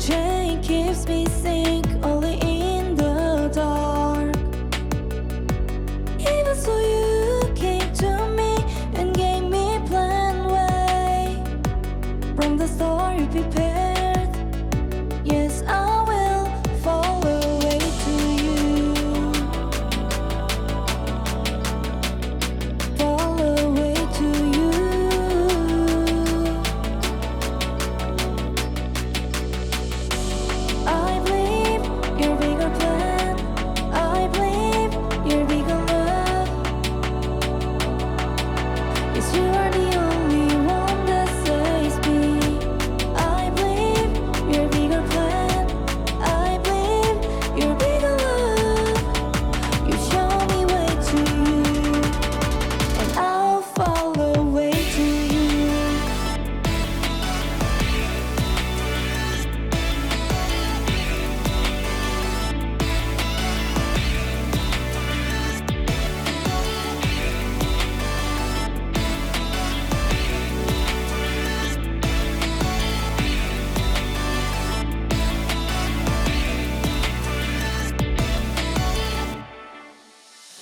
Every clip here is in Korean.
chain keeps me sink only in the dark. Even so you came to me and gave me plan way. From the start you prepared. Yes, I will follow way to you. Follow way to you. I believe your bigger plan. I believe your bigger love. Yes, you are the only one that saves me. I believe your bigger plan. I believe your bigger love. You show me way to you, and I'll follow way to you.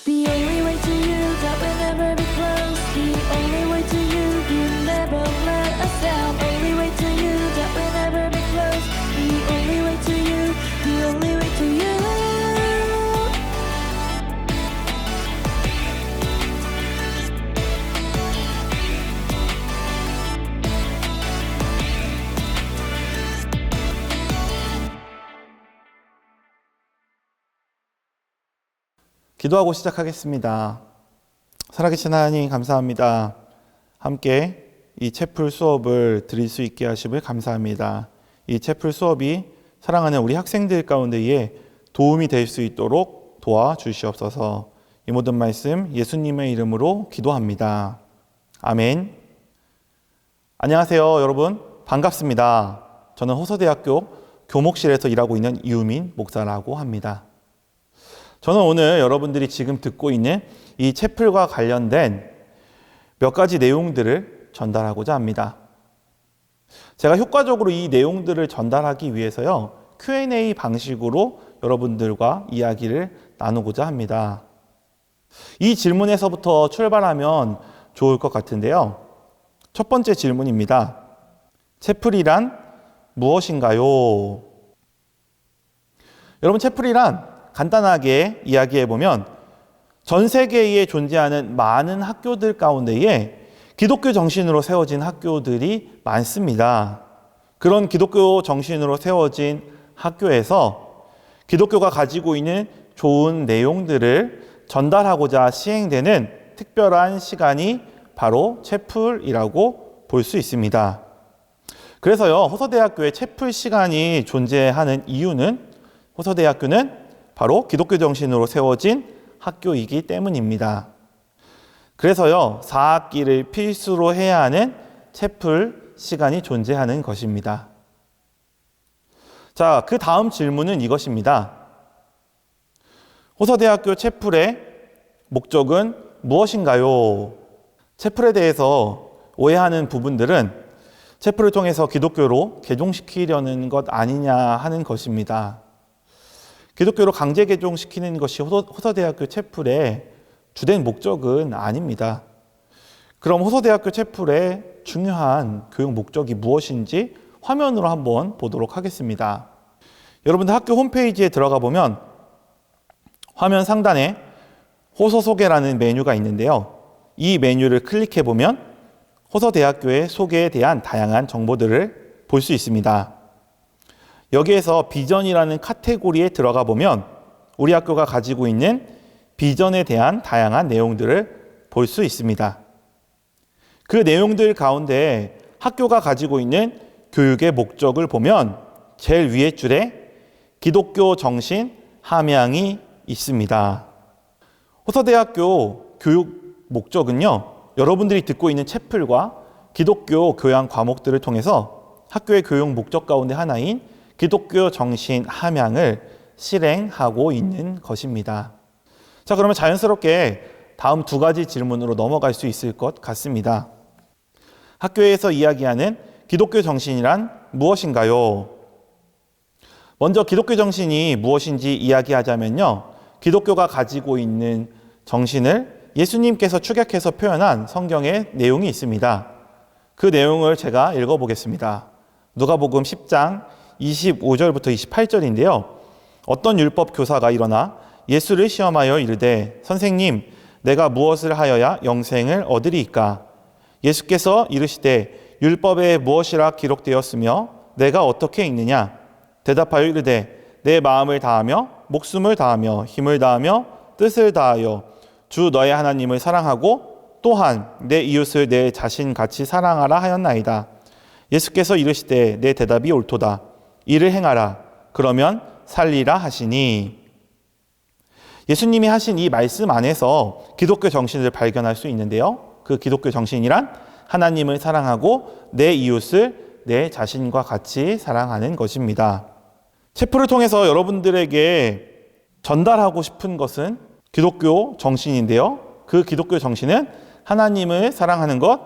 The only way to you that will never be close. The only way to you, you never let us down. Only way to you that will never be close. The only way to you, the only way to you. 기도하고 시작하겠습니다. 살아계신 하나님 감사합니다. 함께 이 채플 수업을 드릴 수 있게 하심을 감사합니다. 이 채플 수업이 사랑하는 우리 학생들 가운데에 도움이 될 수 있도록 도와주시옵소서. 이 모든 말씀 예수님의 이름으로 기도합니다. 아멘. 안녕하세요 여러분, 반갑습니다. 저는 호서대학교 교목실에서 일하고 있는 이우민 목사라고 합니다. 저는 오늘 여러분들이 지금 듣고 있는 이 채플과 관련된 몇 가지 내용들을 전달하고자 합니다. 제가 효과적으로 이 내용들을 전달하기 위해서요, Q&A 방식으로 여러분들과 이야기를 나누고자 합니다. 이 질문에서부터 출발하면 좋을 것 같은데요. 첫 번째 질문입니다. 채플이란 무엇인가요? 여러분, 채플이란 간단하게 이야기해보면 전 세계에 존재하는 많은 학교들 가운데에 기독교 정신으로 세워진 학교들이 많습니다. 그런 기독교 정신으로 세워진 학교에서 기독교가 가지고 있는 좋은 내용들을 전달하고자 시행되는 특별한 시간이 바로 채플이라고 볼 수 있습니다. 그래서요, 호서대학교에 채플 시간이 존재하는 이유는 호서대학교는 바로 기독교 정신으로 세워진 학교이기 때문입니다. 그래서요, 4학기를 필수로 해야 하는 채플 시간이 존재하는 것입니다. 자, 그 다음 질문은 이것입니다. 호서대학교 채플의 목적은 무엇인가요? 채플에 대해서 오해하는 부분들은 채플을 통해서 기독교로 개종시키려는 것 아니냐 하는 것입니다. 기독교로 강제 개종시키는 것이 호서대학교 채플의 주된 목적은 아닙니다. 그럼 호서대학교 채플의 중요한 교육 목적이 무엇인지 화면으로 한번 보도록 하겠습니다. 여러분들 학교 홈페이지에 들어가 보면 화면 상단에 호서 소개라는 메뉴가 있는데요. 이 메뉴를 클릭해 보면 호서대학교의 소개에 대한 다양한 정보들을 볼 수 있습니다. 여기에서 비전이라는 카테고리에 들어가 보면 우리 학교가 가지고 있는 비전에 대한 다양한 내용들을 볼 수 있습니다. 그 내용들 가운데 학교가 가지고 있는 교육의 목적을 보면 제일 위에 줄에 기독교 정신 함양이 있습니다. 호서대학교 교육 목적은요, 여러분들이 듣고 있는 채플과 기독교 교양 과목들을 통해서 학교의 교육 목적 가운데 하나인 기독교 정신 함양을 실행하고 있는 것입니다. 자, 그러면 자연스럽게 다음 두 가지 질문으로 넘어갈 수 있을 것 같습니다. 학교에서 이야기하는 기독교 정신이란 무엇인가요? 먼저 기독교 정신이 무엇인지 이야기하자면요. 기독교가 가지고 있는 정신을 예수님께서 축약해서 표현한 성경의 내용이 있습니다. 그 내용을 제가 읽어보겠습니다. 누가복음 10장 25절부터 28절인데요. 어떤 율법 교사가 일어나 예수를 시험하여 이르되 선생님 내가 무엇을 하여야 영생을 얻으리이까? 예수께서 이르시되 율법에 무엇이라 기록되었으며 내가 어떻게 읽느냐? 대답하여 이르되 내 마음을 다하며 목숨을 다하며 힘을 다하며 뜻을 다하여 주 너의 하나님을 사랑하고 또한 내 이웃을 내 자신같이 사랑하라 하였나이다. 예수께서 이르시되 내 대답이 옳도다. 이를 행하라. 그러면 살리라 하시니. 예수님이 하신 이 말씀 안에서 기독교 정신을 발견할 수 있는데요. 그 기독교 정신이란 하나님을 사랑하고 내 이웃을 내 자신과 같이 사랑하는 것입니다. 체프를 통해서 여러분들에게 전달하고 싶은 것은 기독교 정신인데요. 그 기독교 정신은 하나님을 사랑하는 것,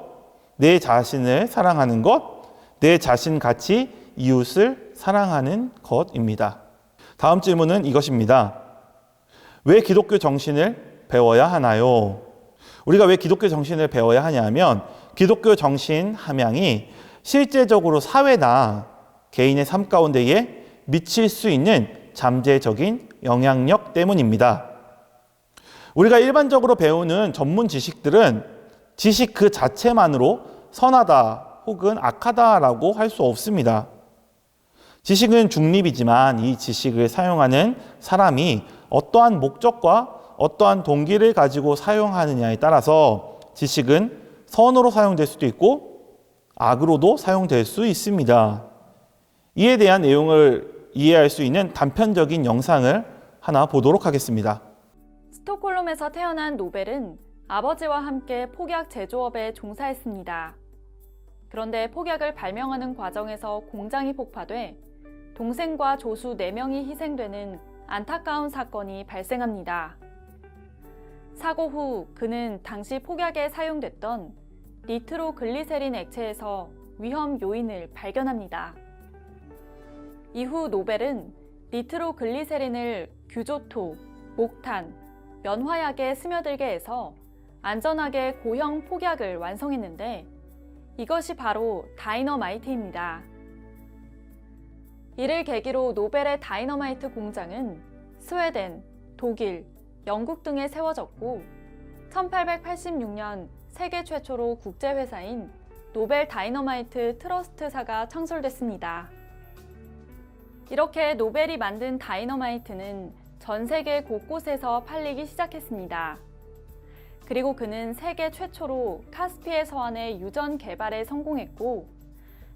내 자신을 사랑하는 것, 내 자신같이 이웃을 사랑하는 것입니다. 다음 질문은 이것입니다. 왜 기독교 정신을 배워야 하나요? 우리가 왜 기독교 정신을 배워야 하냐면 기독교 정신 함양이 실제적으로 사회나 개인의 삶 가운데에 미칠 수 있는 잠재적인 영향력 때문입니다. 우리가 일반적으로 배우는 전문 지식들은 지식 그 자체만으로 선하다 혹은 악하다라고 할 수 없습니다. 지식은 중립이지만 이 지식을 사용하는 사람이 어떠한 목적과 어떠한 동기를 가지고 사용하느냐에 따라서 지식은 선으로 사용될 수도 있고 악으로도 사용될 수 있습니다. 이에 대한 내용을 이해할 수 있는 단편적인 영상을 하나 보도록 하겠습니다. 스톡홀름에서 태어난 노벨은 아버지와 함께 폭약 제조업에 종사했습니다. 그런데 폭약을 발명하는 과정에서 공장이 폭파돼 동생과 조수 4명이 희생되는 안타까운 사건이 발생합니다. 사고 후 그는 당시 폭약에 사용됐던 니트로글리세린 액체에서 위험 요인을 발견합니다. 이후 노벨은 니트로글리세린을 규조토, 목탄, 면화약에 스며들게 해서 안전하게 고형 폭약을 완성했는데 이것이 바로 다이너마이트입니다. 이를 계기로 노벨의 다이너마이트 공장은 스웨덴, 독일, 영국 등에 세워졌고 1886년 세계 최초로 국제회사인 노벨 다이너마이트 트러스트사가 창설됐습니다. 이렇게 노벨이 만든 다이너마이트는 전 세계 곳곳에서 팔리기 시작했습니다. 그리고 그는 세계 최초로 카스피해 서안의 유전 개발에 성공했고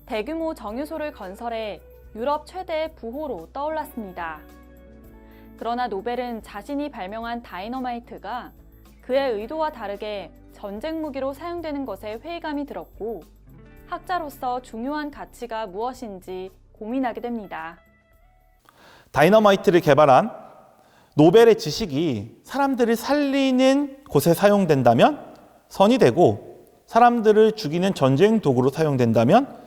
대규모 정유소를 건설해 유럽 최대의 부호로 떠올랐습니다. 그러나 노벨은 자신이 발명한 다이너마이트가 그의 의도와 다르게 전쟁 무기로 사용되는 것에 회의감이 들었고 학자로서 중요한 가치가 무엇인지 고민하게 됩니다. 다이너마이트를 개발한 노벨의 지식이 사람들을 살리는 곳에 사용된다면 선이 되고 사람들을 죽이는 전쟁 도구로 사용된다면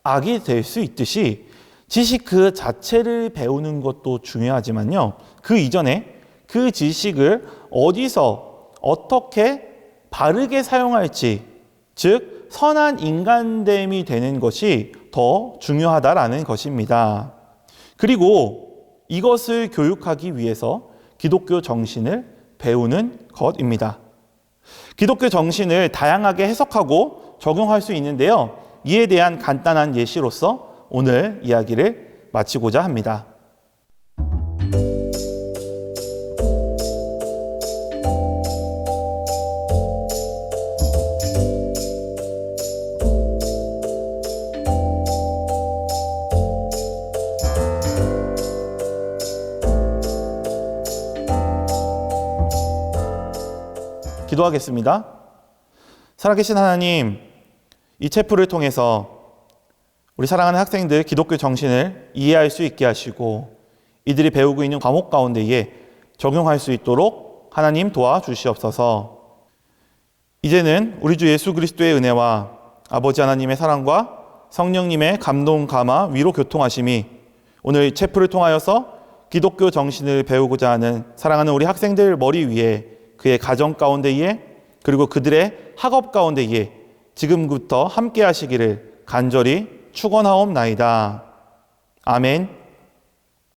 악이 될 수 있듯이 지식 그 자체를 배우는 것도 중요하지만요. 그 이전에 그 지식을 어디서 어떻게 바르게 사용할지, 즉 선한 인간됨이 되는 것이 더 중요하다라는 것입니다. 그리고 이것을 교육하기 위해서 기독교 정신을 배우는 것입니다. 기독교 정신을 다양하게 해석하고 적용할 수 있는데요. 이에 대한 간단한 예시로서 오늘 이야기를 마치고자 합니다. 기도하겠습니다. 살아계신 하나님, 이 체프를 통해서 우리 사랑하는 학생들 기독교 정신을 이해할 수 있게 하시고 이들이 배우고 있는 과목 가운데에 적용할 수 있도록 하나님 도와주시옵소서. 이제는 우리 주 예수 그리스도의 은혜와 아버지 하나님의 사랑과 성령님의 감동, 감화, 위로, 교통하심이 오늘 체프를 통하여서 기독교 정신을 배우고자 하는 사랑하는 우리 학생들 머리 위에 그의 가정 가운데에 그리고 그들의 학업 가운데에 지금부터 함께 하시기를 간절히 축원하옵나이다. 아멘.